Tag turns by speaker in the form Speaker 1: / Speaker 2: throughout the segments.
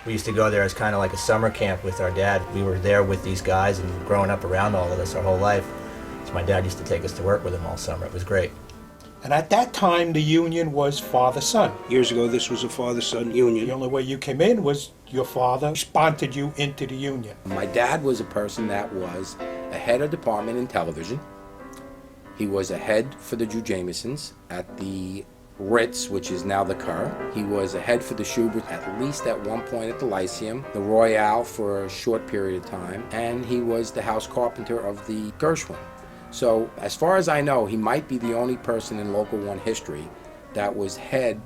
Speaker 1: We used to go there as kind of like a summer camp with our dad. We were there with these guys and growing up around all of this our whole life. So my dad used to take us to work with him all summer. It was great.
Speaker 2: And at that time, the union was father-son.
Speaker 3: Years ago, this was a father-son union.
Speaker 2: The only way you came in was your father sponsored you into the union.
Speaker 4: My dad was a person that was a head of department in television. He was a head for the Drew Jamesons at the Ritz, which is now the Kerr. He was a head for the Schubert, at least at one point at the Lyceum, the Royale for a short period of time, and he was the house carpenter of the Gershwin. So as far as I know, he might be the only person in Local 1 history that was head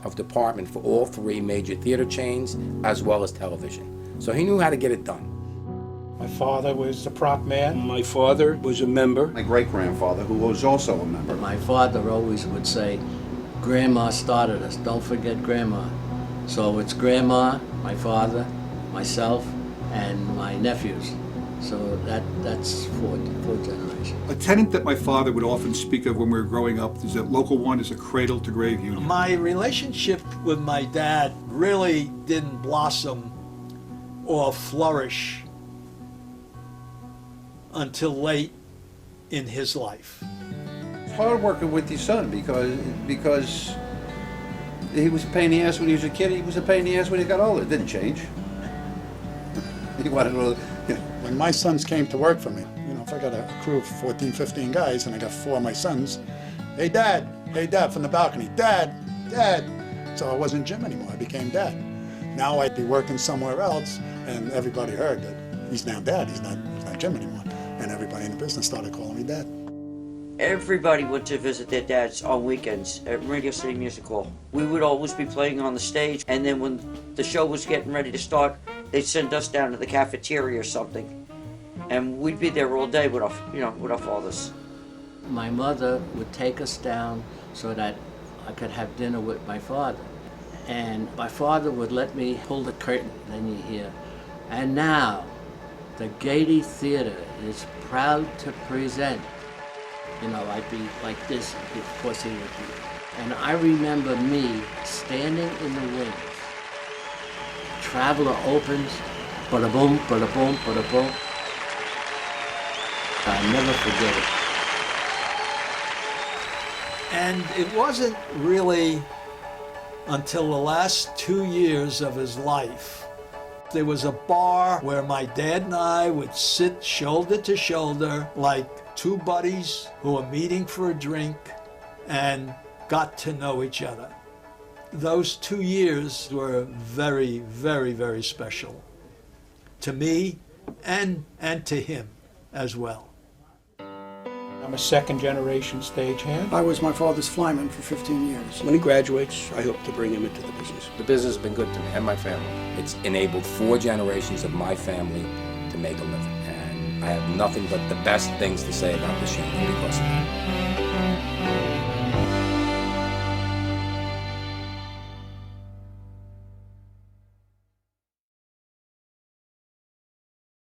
Speaker 4: of department for all three major theater chains as well as television. So he knew how to get it done.
Speaker 2: My father was the prop man.
Speaker 3: My father was a member.
Speaker 5: My great-grandfather, who was also a member.
Speaker 6: My father always would say, Grandma started us, don't forget Grandma. So it's Grandma, my father, myself, and my nephews. So that's four generations.
Speaker 7: A tenet that my father would often speak of when we were growing up is that Local 1 is a cradle-to-grave union.
Speaker 8: My relationship with my dad really didn't blossom or flourish until late in his life.
Speaker 5: It's hard working with your son because he was a pain in the ass when he was a kid. He was a pain in the ass when he got older. It didn't change. He wanted to,
Speaker 9: When my sons came to work for me, if I got a crew of 14, 15 guys and I got 4 of my sons, hey dad, from the balcony, dad. So I wasn't Jim anymore, I became dad. Now I'd be working somewhere else and everybody heard that he's now dad, he's not Jim anymore. And everybody in the business started calling me dad.
Speaker 10: Everybody went to visit their dads on weekends at Radio City Music Hall. We would always be playing on the stage, and then when the show was getting ready to start, they'd send us down to the cafeteria or something. And we'd be there all day with our fathers.
Speaker 6: My mother would take us down so that I could have dinner with my father. And my father would let me pull the curtain, then you hear, and now the Gaiety Theater is proud to present. I'd be like this, of course he would be. And I remember me standing in the wings. Traveler opens, bada boom, bada boom, bada boom. I'll never forget it.
Speaker 8: And it wasn't really until the last 2 years of his life. There was a bar where my dad and I would sit shoulder to shoulder like two buddies who were meeting for a drink and got to know each other. Those 2 years were very, very, very special to me and to him as well.
Speaker 2: I'm a second-generation stagehand.
Speaker 9: I was my father's flyman for 15 years.
Speaker 3: When he graduates, I hope to bring him into the business.
Speaker 4: The business has been good to me and my family. It's enabled 4 generations of my family to make a living. And I have nothing but the best things to say about this union because of that.